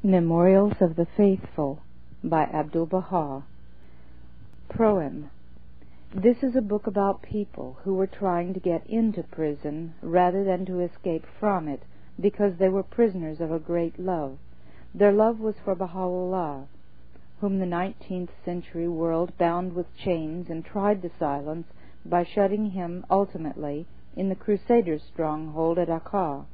Memorials of the Faithful by Abdu'l-Bahá. Proem. This is a book about people who were trying to get into prison rather than to escape from it, because they were prisoners of a great love. Their love was for Baha'u'llah, whom the 19th century world bound with chains and tried to silence by shutting him ultimately in the Crusaders' stronghold at Akka.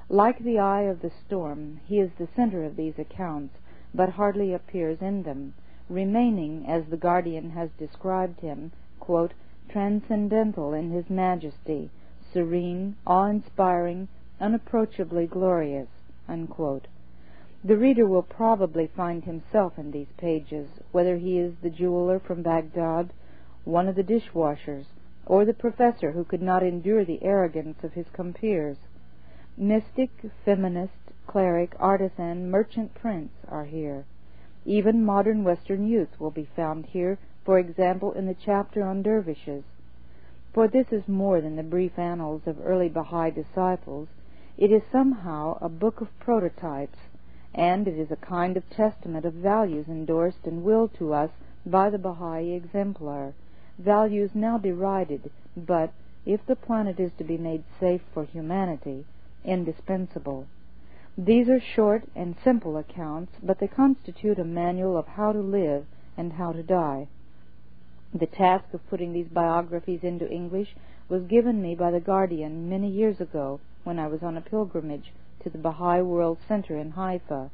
Like the eye of the storm, he is the center of these accounts, but hardly appears in them, remaining, as the Guardian has described him, quote, transcendental in his majesty, serene, awe-inspiring, unapproachably glorious, unquote. The reader will probably find himself in these pages, whether he is the jeweler from Baghdad, one of the dishwashers, or the professor who could not endure the arrogance of his compeers. Mystic, feminist, cleric, artisan, merchant prince are here. Even modern Western youth will be found here, for example, in the chapter on dervishes. For this is more than the brief annals of early Baha'i disciples. It is somehow a book of prototypes, and it is a kind of testament of values endorsed and willed to us by the Baha'i exemplar, values now derided, but, if the planet is to be made safe for humanity, indispensable. These are short and simple accounts, but they constitute a manual of how to live and how to die. The task of putting these biographies into English was given me by the Guardian many years ago when I was on a pilgrimage to the Baha'i World Center in Haifa.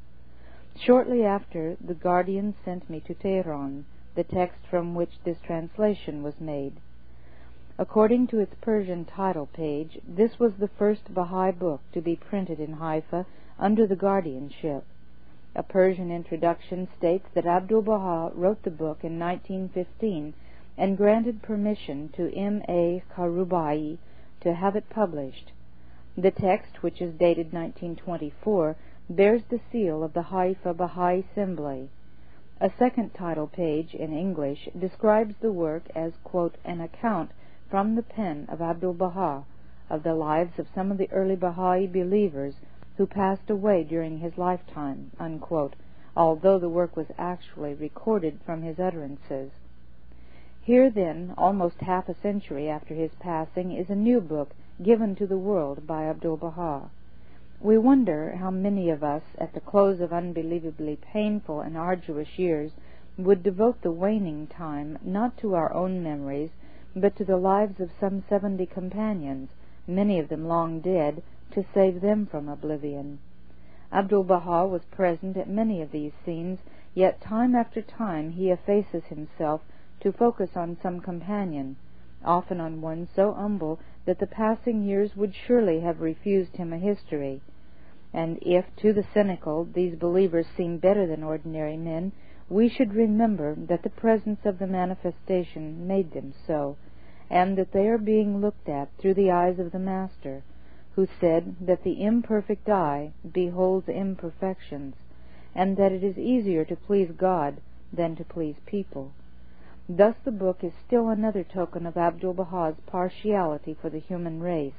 Shortly after, the Guardian sent me to Tehran, the text from which this translation was made. According to its Persian title page, this was the first Baha'i book to be printed in Haifa under the guardianship. A Persian introduction states that Abdu'l-Bahá wrote the book in 1915 and granted permission to M.A. Karubai to have it published. The text, which is dated 1924, bears the seal of the Haifa Baha'i Assembly. A second title page, in English, describes the work as, quote, an account from the pen of Abdu'l-Bahá of the lives of some of the early Baha'i believers who passed away during his lifetime, unquote, although the work was actually recorded from his utterances. Here, then, almost half a century after his passing, is a new book given to the world by Abdu'l-Bahá. We wonder how many of us, at the close of unbelievably painful and arduous years, would devote the waning time not to our own memories, but to the lives of some 70 companions, many of them long dead, to save them from oblivion. Abdu'l-Bahá was present at many of these scenes, yet time after time he effaces himself to focus on some companion, often on one so humble that the passing years would surely have refused him a history. And if, to the cynical, these believers seem better than ordinary men, we should remember that the presence of the manifestation made them so, and that they are being looked at through the eyes of the Master, who said that the imperfect eye beholds imperfections, and that it is easier to please God than to please people. Thus the book is still another token of Abdu'l-Bahā's partiality for the human race.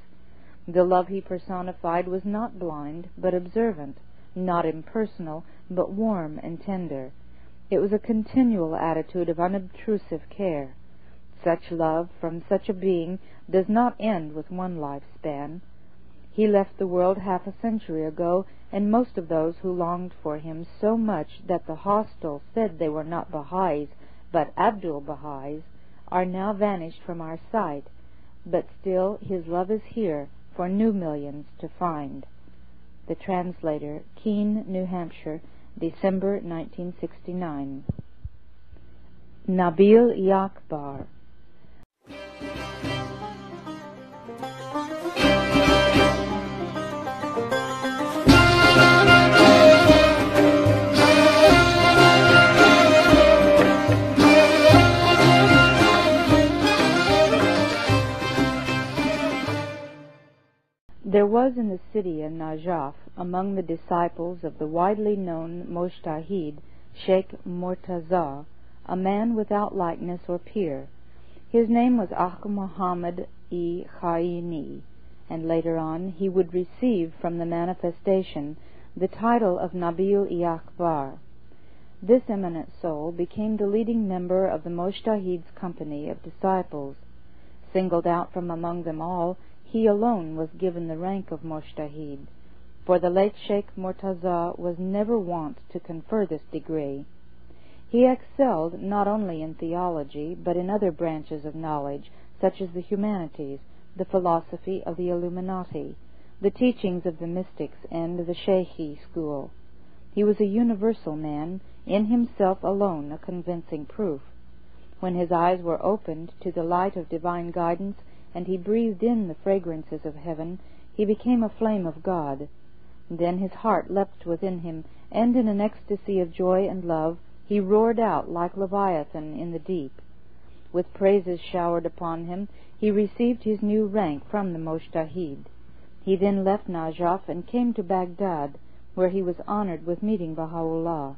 The love he personified was not blind, but observant, not impersonal, but warm and tender. It was a continual attitude of unobtrusive care. Such love from such a being does not end with one lifespan. He left the world half a century ago, and most of those who longed for him so much that the hostile said they were not Baha'is, but Abdu'l-Baha'is, are now vanished from our sight, but still his love is here for new millions to find. The translator, Keene, New Hampshire, December 1969. Nabíl-i-Akbar. There was in the city of Najaf, among the disciples of the widely known Mujtahid, Sheikh Murtaza, a man without likeness or peer. His name was Muhammad-i-Khaini, and later on he would receive from the manifestation the title of Nabíl-i-Akbar. This eminent soul became the leading member of the Mujtahid's company of disciples. Singled out from among them all, he alone was given the rank of Mujtahid, for the late Sheikh Murtaza was never wont to confer this degree. He excelled not only in theology, but in other branches of knowledge, such as the humanities, the philosophy of the Illuminati, the teachings of the mystics, and the Shaykhi school. He was a universal man, in himself alone a convincing proof. When his eyes were opened to the light of divine guidance, and he breathed in the fragrances of heaven, he became a flame of God. Then his heart leapt within him, and in an ecstasy of joy and love, he roared out like Leviathan in the deep. With praises showered upon him, he received his new rank from the Mujtahid. He then left Najaf and came to Baghdad, where he was honored with meeting Baha'u'llah.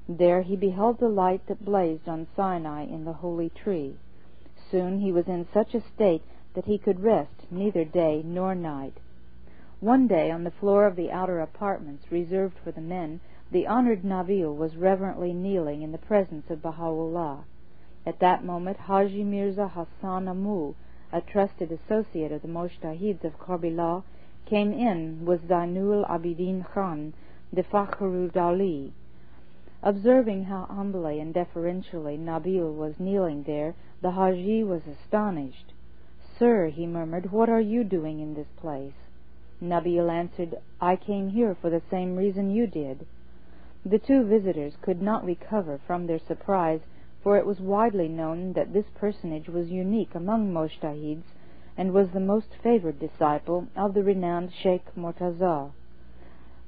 There he beheld the light that blazed on Sinai in the holy tree. Soon he was in such a state that he could rest neither day nor night. One day, on the floor of the outer apartments reserved for the men, the honored Nabīl was reverently kneeling in the presence of Baha'u'llah. At that moment, Haji Mirza Hassan Amu, a trusted associate of the Mujtahids of Karbala, came in with Zainul Abidin Khan, the Fakhrul Dali. Observing how humbly and deferentially Nabīl was kneeling there, the Haji was astonished. "Sir," he murmured, "what are you doing in this place?" Nabīl answered, "I came here for the same reason you did." The two visitors could not recover from their surprise, for it was widely known that this personage was unique among Mujtahids, and was the most favored disciple of the renowned Sheikh Murtaza.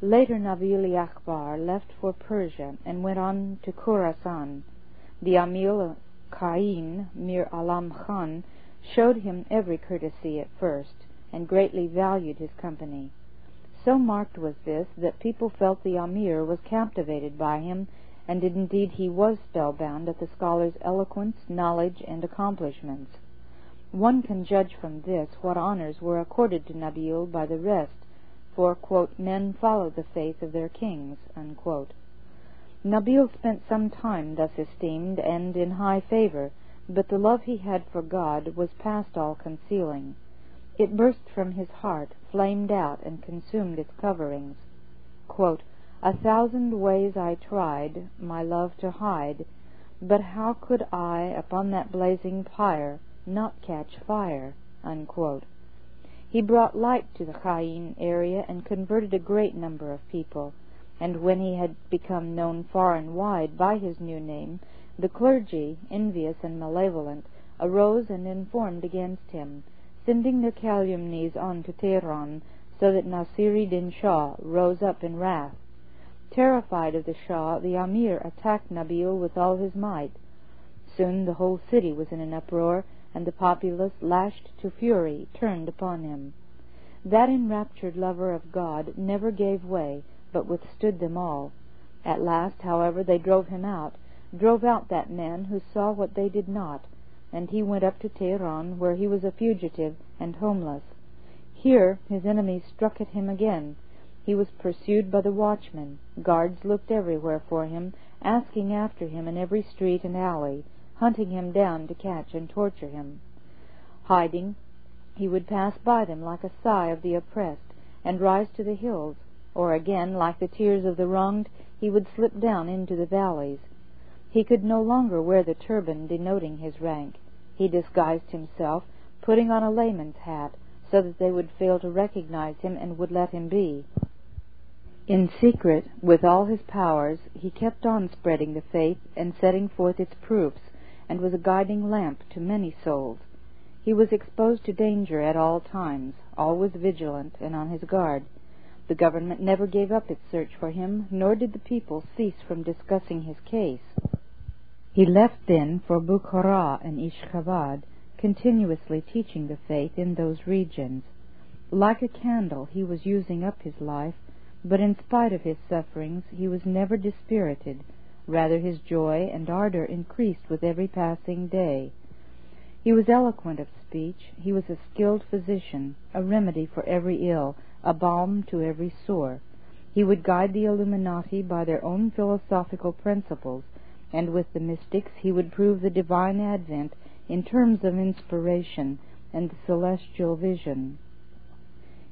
Later Nabíl-i-Akbar left for Persia and went on to Khurasan. The Amir Qain, Mir Alam Khan, showed him every courtesy at first, and greatly valued his company. So marked was this that people felt the Amir was captivated by him, and indeed he was spellbound at the scholar's eloquence, knowledge, and accomplishments. One can judge from this what honors were accorded to Nabīl by the rest, for, quote, "men follow the faith of their kings," unquote. Nabīl spent some time thus esteemed and in high favor, but the love he had for God was past all concealing. It burst from his heart, flamed out, and consumed its coverings. Quote, "1,000 ways I tried my love to hide, but how could I upon that blazing pyre not catch fire?" Unquote. He brought light to the Qain area and converted a great number of people, and when he had become known far and wide by his new name, the clergy, envious and malevolent, arose and informed against him, sending their calumnies on to Tehran, so that Nasir-ed-Din Shah rose up in wrath. Terrified of the Shah, the Amir attacked Nabīl with all his might. Soon the whole city was in an uproar, and the populace, lashed to fury, turned upon him. That enraptured lover of God never gave way, but withstood them all. At last, however, they drove him out, drove out that man who saw what they did not, and he went up to Tehran, where he was a fugitive and homeless. Here his enemies struck at him again. He was pursued by the watchmen. Guards looked everywhere for him, asking after him in every street and alley, hunting him down to catch and torture him. Hiding, he would pass by them like a sigh of the oppressed, and rise to the hills, or again, like the tears of the wronged, he would slip down into the valleys. He could no longer wear the turban denoting his rank. He disguised himself, putting on a layman's hat, so that they would fail to recognize him and would let him be. In secret, with all his powers, he kept on spreading the faith and setting forth its proofs, and was a guiding lamp to many souls. He was exposed to danger at all times, always vigilant and on his guard. The government never gave up its search for him, nor did the people cease from discussing his case. He left then for Bukhara and Ishkhabad, continuously teaching the faith in those regions. Like a candle, he was using up his life, but in spite of his sufferings, he was never dispirited. Rather, his joy and ardor increased with every passing day. He was eloquent of speech. He was a skilled physician, a remedy for every ill, a balm to every sore. He would guide the Illuminati by their own philosophical principles, and with the mystics he would prove the divine advent in terms of inspiration and the celestial vision.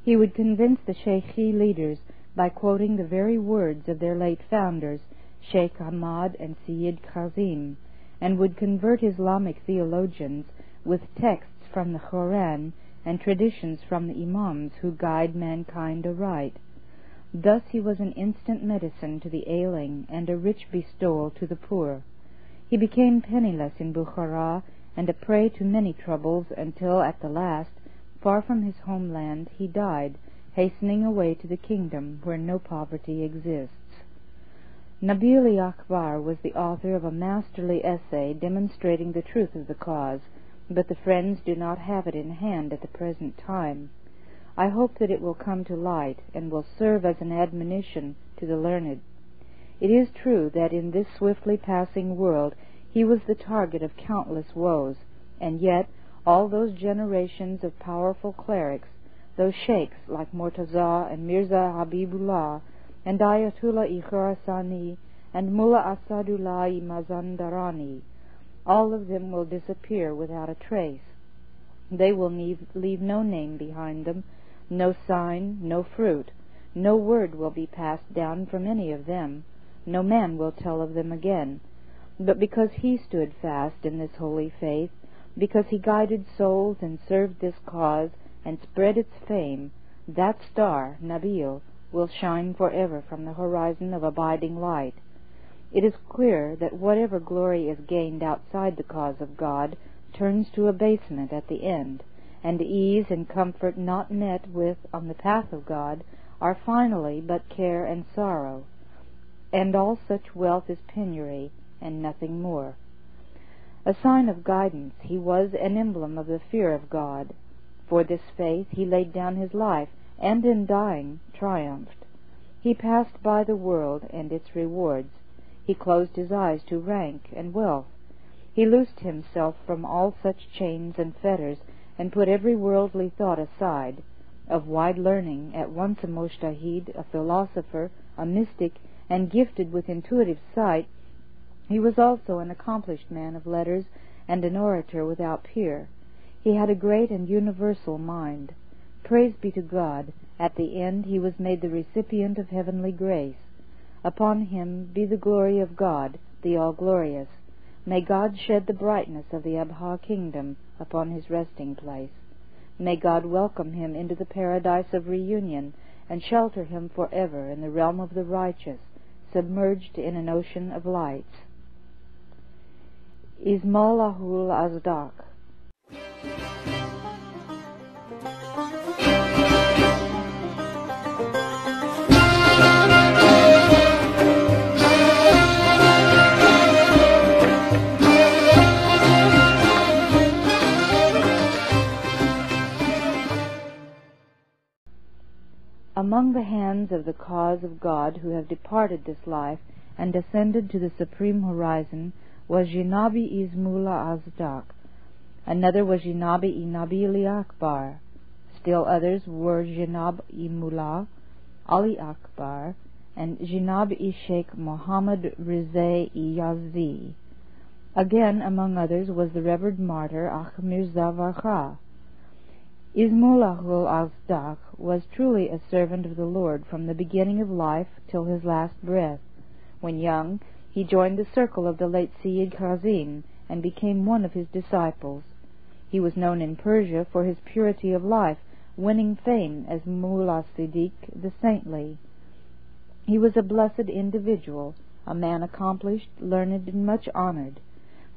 He would convince the Shaykhi leaders by quoting the very words of their late founders, Sheikh Ahmad and Sayyid Kazim, and would convert Islamic theologians with texts from the Quran and traditions from the Imams who guide mankind aright. Thus he was an instant medicine to the ailing and a rich bestowal to the poor. He became penniless in Bukhara and a prey to many troubles until at the last, far from his homeland, he died, hastening away to the kingdom where no poverty exists. Nabíl-i-Akbar was the author of a masterly essay demonstrating the truth of the cause, but the friends do not have it in hand at the present time. I hope that it will come to light and will serve as an admonition to the learned. It is true that in this swiftly passing world he was the target of countless woes, and yet all those generations of powerful clerics, those sheikhs like Murtaza and Mirza Habibullah and Ayatollah Khorasani and Mullá Asad-ullah-i-Mazandarani, all of them will disappear without a trace. They will leave no name behind them, no sign, no fruit. No word will be passed down from any of them. No man will tell of them again. But because he stood fast in this holy faith, because he guided souls and served this cause and spread its fame, that star, Nabíl, will shine forever from the horizon of abiding light. It is clear that whatever glory is gained outside the cause of God turns to abasement at the end, and ease and comfort not met with on the path of God are finally but care and sorrow, and all such wealth is penury and nothing more. A sign of guidance, he was an emblem of the fear of God. For this faith he laid down his life, and in dying triumphed. He passed by the world and its rewards. He closed his eyes to rank and wealth. He loosed himself from all such chains and fetters, and put every worldly thought aside. Of wide learning, at once a mujtahid, a philosopher, a mystic, and gifted with intuitive sight, he was also an accomplished man of letters and an orator without peer. He had a great and universal mind. Praise be to God, at the end he was made the recipient of heavenly grace. Upon him be the glory of God, the All-Glorious. May God shed the brightness of the Abdu'l-Bahá kingdom upon his resting place. May God welcome him into the paradise of reunion, and shelter him forever in the realm of the righteous, submerged in an ocean of lights. Ismu'lláhu'l-Asdaq. Among the hands of the cause of God who have departed this life and ascended to the supreme horizon was Janabi Ismu'lláhu'l-Asdaq. Another was Nabíl-i-Akbar. Still others were Mullá Alí-Akbar and Sheikh Muhammad Rizā-i-Yazdi. Again, among others, was the revered martyr Mirza Varkha. Ismu'lláhu'l-Asdaq was truly a servant of the Lord from the beginning of life till his last breath. When young, he joined the circle of the late Sayyid Kazim and became one of his disciples. He was known in Persia for his purity of life, winning fame as Mullá Siddiq the Saintly. He was a blessed individual, a man accomplished, learned, and much honored.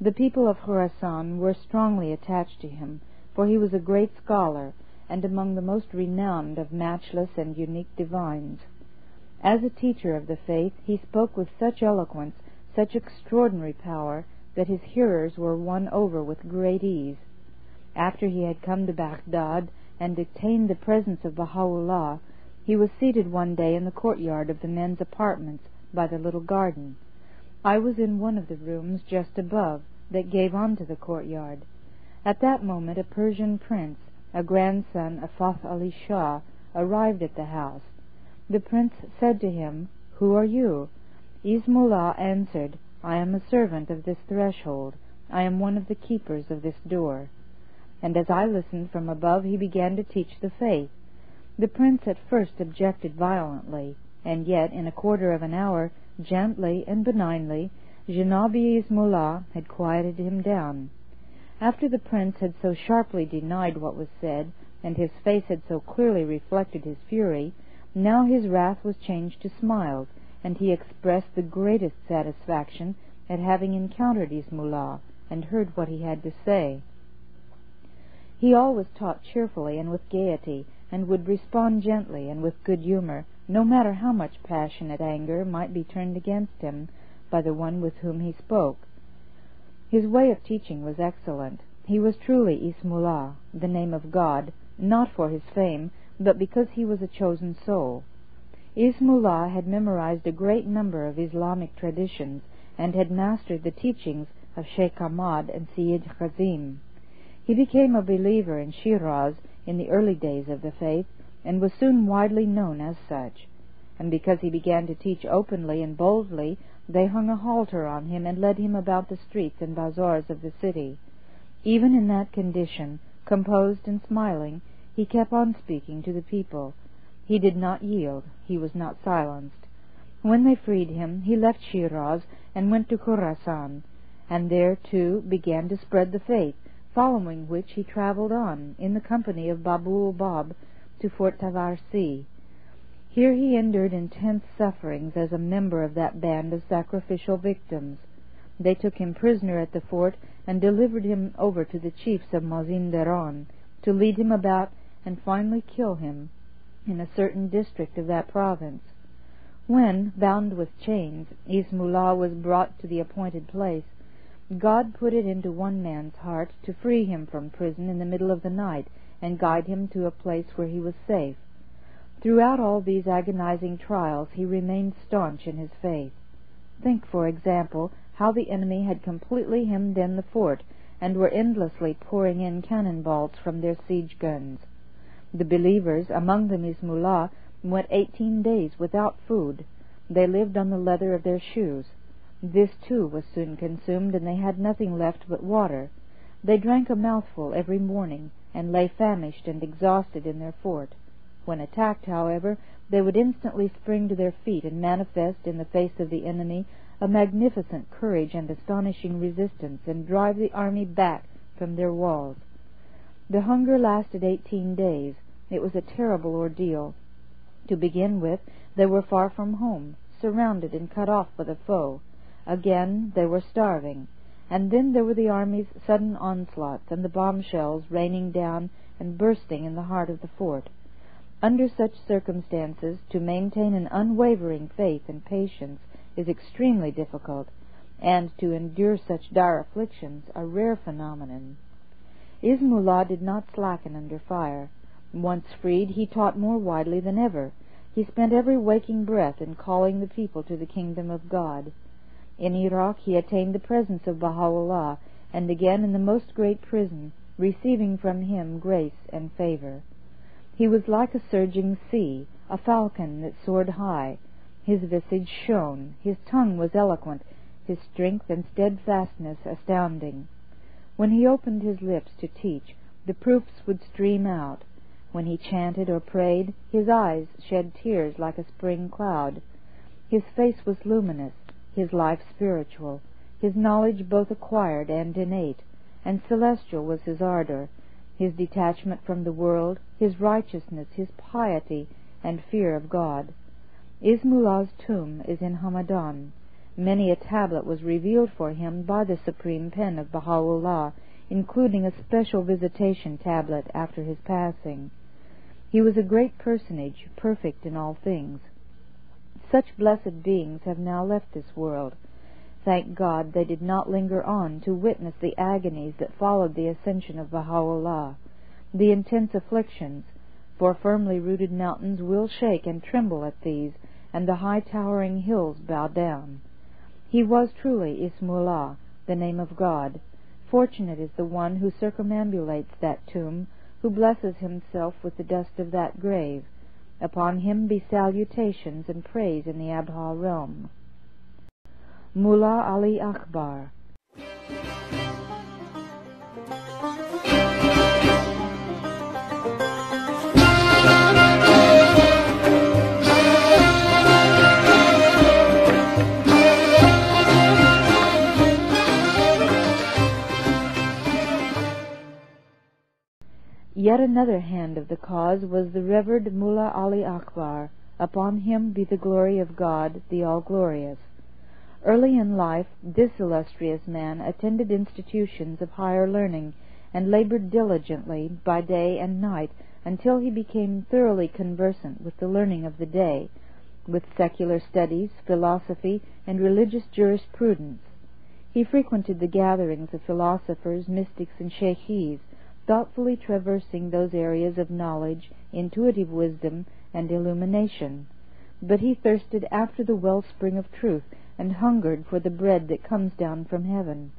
The people of Khorasan were strongly attached to him, for he was a great scholar, and among the most renowned of matchless and unique divines. As a teacher of the faith, he spoke with such eloquence, such extraordinary power, that his hearers were won over with great ease. After he had come to Baghdad and obtained the presence of Baha'u'llah, he was seated one day in the courtyard of the men's apartments by the little garden. I was in one of the rooms just above that gave onto the courtyard. At that moment a Persian prince, a grandson of Fath Ali Shah, arrived at the house. The prince said to him, "Who are you?" Ismu'lláh answered, "I am a servant of this threshold. I am one of the keepers of this door." And as I listened from above, he began to teach the faith. The prince at first objected violently, and yet in a quarter of an hour, gently and benignly, Janabi Ismu'lláh had quieted him down. After the prince had so sharply denied what was said, and his face had so clearly reflected his fury, now his wrath was changed to smiles, and he expressed the greatest satisfaction at having encountered Ismu'lláh and heard what he had to say. He always taught cheerfully and with gaiety, and would respond gently and with good humor, no matter how much passionate anger might be turned against him by the one with whom he spoke. His way of teaching was excellent. He was truly Ismu'lláh, the name of God, not for his fame, but because he was a chosen soul. Ismu'lláh had memorized a great number of Islamic traditions, and had mastered the teachings of Sheikh Ahmad and Sayyid Khazim. He became a believer in Shiraz in the early days of the faith, and was soon widely known as such. And because he began to teach openly and boldly, they hung a halter on him and led him about the streets and bazaars of the city. Even in that condition, composed and smiling, he kept on speaking to the people. He did not yield, he was not silenced. When they freed him, he left Shiraz and went to Khurasan, and there, too, began to spread the faith, following which he traveled on, in the company of Babul-Bab, to Fort Tavarsi. Here he endured intense sufferings as a member of that band of sacrificial victims. They took him prisoner at the fort and delivered him over to the chiefs of Mazindaran to lead him about and finally kill him in a certain district of that province. When, bound with chains, Ismu'lláh was brought to the appointed place, God put it into one man's heart to free him from prison in the middle of the night and guide him to a place where he was safe. Throughout all these agonizing trials he remained staunch in his faith. Think, for example, how the enemy had completely hemmed in the fort and were endlessly pouring in cannon balls from their siege guns. The believers, among them Ismu'lláh, went 18 days without food. They lived on the leather of their shoes. This, too, was soon consumed, and they had nothing left but water. They drank a mouthful every morning, and lay famished and exhausted in their fort. When attacked, however, they would instantly spring to their feet and manifest in the face of the enemy a magnificent courage and astonishing resistance, and drive the army back from their walls. The hunger lasted 18 days. It was a terrible ordeal. To begin with, they were far from home, surrounded and cut off by the foe. Again, they were starving. And then there were the army's sudden onslaughts, and the bombshells raining down and bursting in the heart of the fort. Under such circumstances, to maintain an unwavering faith and patience is extremely difficult, and to endure such dire afflictions a rare phenomenon. Ismu'lláh did not slacken under fire. Once freed, he taught more widely than ever. He spent every waking breath in calling the people to the kingdom of God. In Iraq he attained the presence of Baha'u'lláh, and again in the most great prison, receiving from him grace and favor. He was like a surging sea, a falcon that soared high. His visage shone, his tongue was eloquent, his strength and steadfastness astounding. When he opened his lips to teach, the proofs would stream out. When he chanted or prayed, his eyes shed tears like a spring cloud. His face was luminous, his life spiritual, his knowledge both acquired and innate, and celestial was his ardor, his detachment from the world, his righteousness, his piety, and fear of God. Ismu'llah's tomb is in Hamadan. Many a tablet was revealed for him by the supreme pen of Baha'u'lláh, including a special visitation tablet after his passing. He was a great personage, perfect in all things. Such blessed beings have now left this world. Thank God they did not linger on to witness the agonies that followed the ascension of Baha'u'lláh, the intense afflictions, for firmly rooted mountains will shake and tremble at these, and the high towering hills bow down. He was truly Ismu'lláh, the name of God. Fortunate is the one who circumambulates that tomb, who blesses himself with the dust of that grave. Upon him be salutations and praise in the Abha realm. Mullá Ali-Akbar. Yet another hand of the cause was the Revered Mullá Ali-Akbar. Upon him be the glory of God, the All-Glorious. Early in life, this illustrious man attended institutions of higher learning, and labored diligently by day and night until he became thoroughly conversant with the learning of the day, with secular studies, philosophy, and religious jurisprudence. He frequented the gatherings of philosophers, mystics, and sheikhs, thoughtfully traversing those areas of knowledge, intuitive wisdom, and illumination. But he thirsted after the wellspring of truth, and hungered for the bread that comes down from heaven.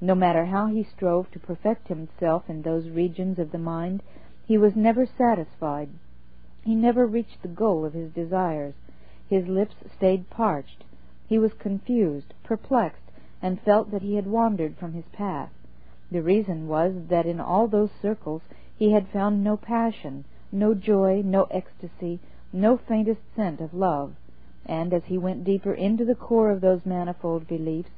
No matter how he strove to perfect himself in those regions of the mind, he was never satisfied. He never reached the goal of his desires. His lips stayed parched. He was confused, perplexed, and felt that he had wandered from his path. The reason was that in all those circles he had found no passion, no joy, no ecstasy, no faintest scent of love. And as he went deeper into the core of those manifold beliefs,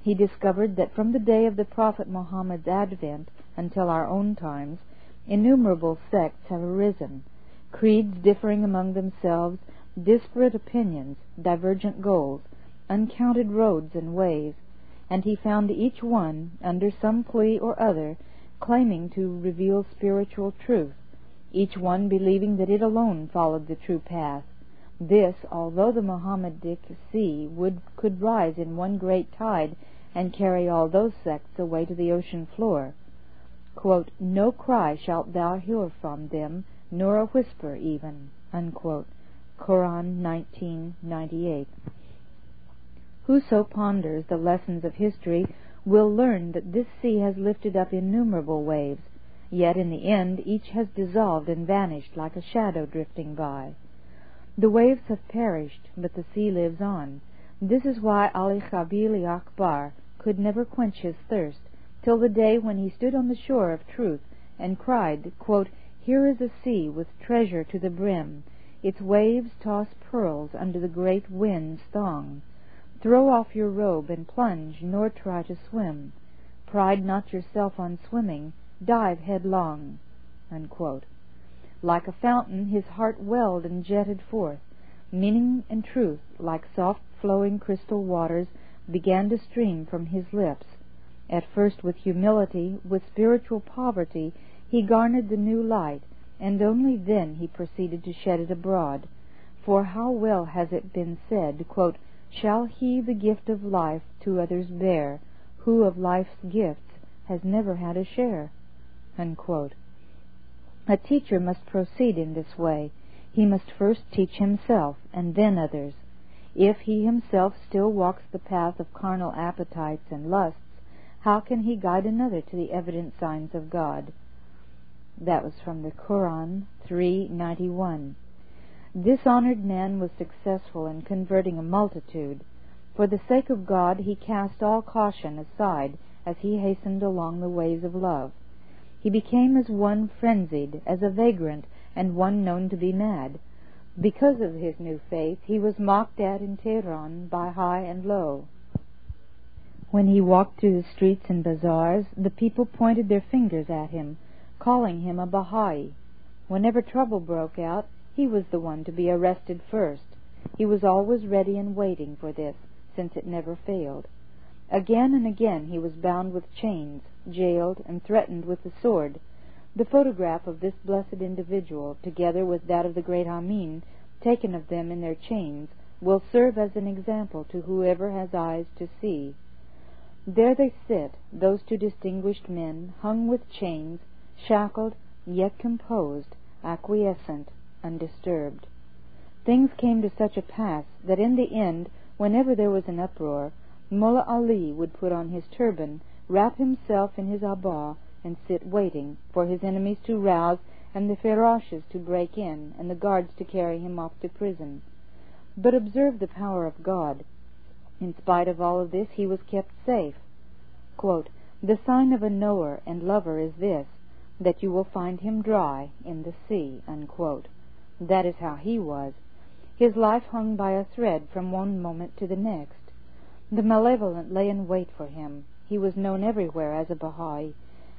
he discovered that from the day of the Prophet Muhammad's advent until our own times, innumerable sects have arisen, creeds differing among themselves, disparate opinions, divergent goals, uncounted roads and ways, and he found each one, under some plea or other, claiming to reveal spiritual truth, each one believing that it alone followed the true path. This, although the Mohammedan sea could rise in one great tide and carry all those sects away to the ocean floor. Quote, "No cry shalt thou hear from them, nor a whisper even." Unquote. Quran 19:98. Whoso ponders the lessons of history will learn that this sea has lifted up innumerable waves, yet in the end each has dissolved and vanished like a shadow drifting by. The waves have perished, but the sea lives on. This is why Nabíl-i-Akbar could never quench his thirst, till the day when he stood on the shore of truth and cried, quote, "Here is a sea with treasure to the brim. Its waves toss pearls under the great wind's thong. Throw off your robe and plunge, nor try to swim. Pride not yourself on swimming, dive headlong." Unquote. Like a fountain his heart welled and jetted forth. Meaning and truth, like soft-flowing crystal waters, began to stream from his lips. At first with humility, with spiritual poverty, he garnered the new light, and only then he proceeded to shed it abroad. For how well has it been said, quote, "Shall he the gift of life to others bear, who of life's gifts has never had a share?" Unquote. A teacher must proceed in this way. He must first teach himself, and then others. If he himself still walks the path of carnal appetites and lusts, how can he guide another to the evident signs of God? That was from the Quran 3:91. This honored man was successful in converting a multitude. For the sake of God he cast all caution aside as he hastened along the ways of love. He became as one frenzied, as a vagrant, and one known to be mad. Because of his new faith, he was mocked at in Tehran by high and low. When he walked through the streets and bazaars, the people pointed their fingers at him, calling him a Baha'i. Whenever trouble broke out, he was the one to be arrested first. He was always ready and waiting for this, since it never failed. Again and again he was bound with chains, jailed, and threatened with the sword. The photograph of this blessed individual, together with that of the great Amin, taken of them in their chains, will serve as an example to whoever has eyes to see. There they sit, those two distinguished men, hung with chains, shackled, yet composed, acquiescent, undisturbed. Things came to such a pass that in the end, whenever there was an uproar, Mullá Ali would put on his turban, wrap himself in his abba, and sit waiting for his enemies to rouse and the ferashes to break in, and the guards to carry him off to prison. But observe the power of God. In spite of all of this, he was kept safe. Quote, "The sign of a knower and lover is this, that you will find him dry in the sea." Unquote. That is how he was. His life hung by a thread from one moment to the next. The malevolent lay in wait for him. He was known everywhere as a Baha'i,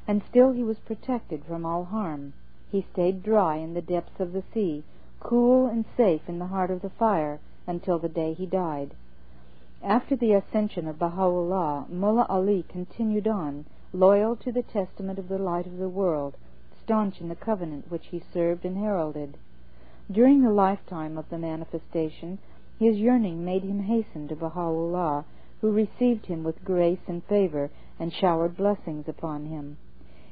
and still he was protected from all harm. He stayed dry in the depths of the sea, cool and safe in the heart of the fire, until the day he died. After the ascension of Baha'u'llah, Mullá Ali continued on, loyal to the testament of the light of the world, staunch in the covenant which he served and heralded. During the lifetime of the manifestation, his yearning made him hasten to Baha'u'llah, who received him with grace and favor and showered blessings upon him.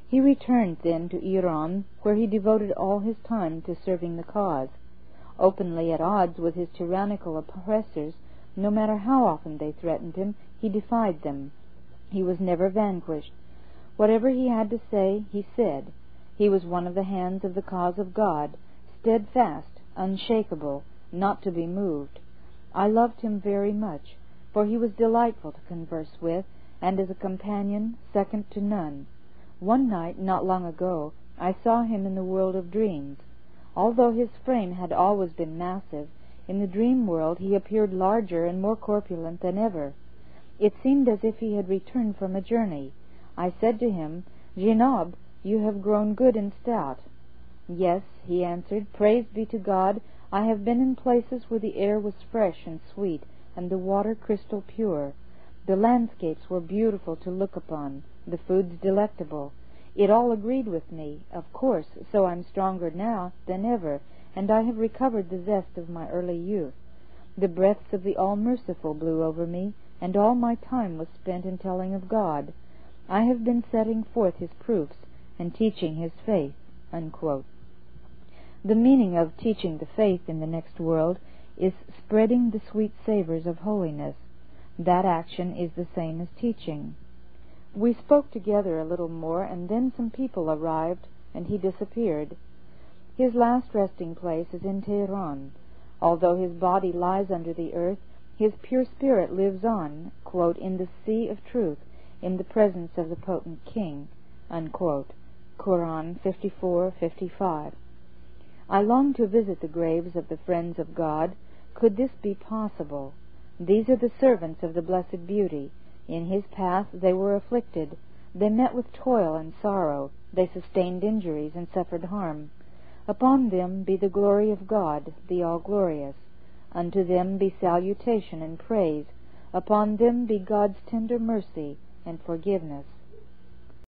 He returned then to Iran, where he devoted all his time to serving the cause. Openly at odds with his tyrannical oppressors, no matter how often they threatened him, he defied them. He was never vanquished. Whatever he had to say, he said. He was one of the hands of the cause of God, steadfast, unshakable, not to be moved. I loved him very much, for he was delightful to converse with, and as a companion, second to none. One night, not long ago, I saw him in the world of dreams. Although his frame had always been massive, in the dream world he appeared larger and more corpulent than ever. It seemed as if he had returned from a journey. I said to him, "Jinab, you have grown good and stout." "Yes," he answered, "praise be to God, I have been in places where the air was fresh and sweet, and the water crystal pure. The landscapes were beautiful to look upon, the foods delectable. It all agreed with me, of course, so I'm stronger now than ever, and I have recovered the zest of my early youth. The breaths of the All-Merciful blew over me, and all my time was spent in telling of God. I have been setting forth His proofs and teaching His faith." Unquote. The meaning of teaching the faith in the next world is spreading the sweet savors of holiness. That action is the same as teaching. We spoke together a little more, and then some people arrived, and he disappeared. His last resting place is in Tehran. Although his body lies under the earth, his pure spirit lives on, quote, "in the sea of truth, in the presence of the potent king." Unquote. Quran 54:55. I long to visit the graves of the friends of God. Could this be possible? These are the servants of the Blessed Beauty. In His path they were afflicted. They met with toil and sorrow. They sustained injuries and suffered harm. Upon them be the glory of God, the All-Glorious. Unto them be salutation and praise. Upon them be God's tender mercy and forgiveness.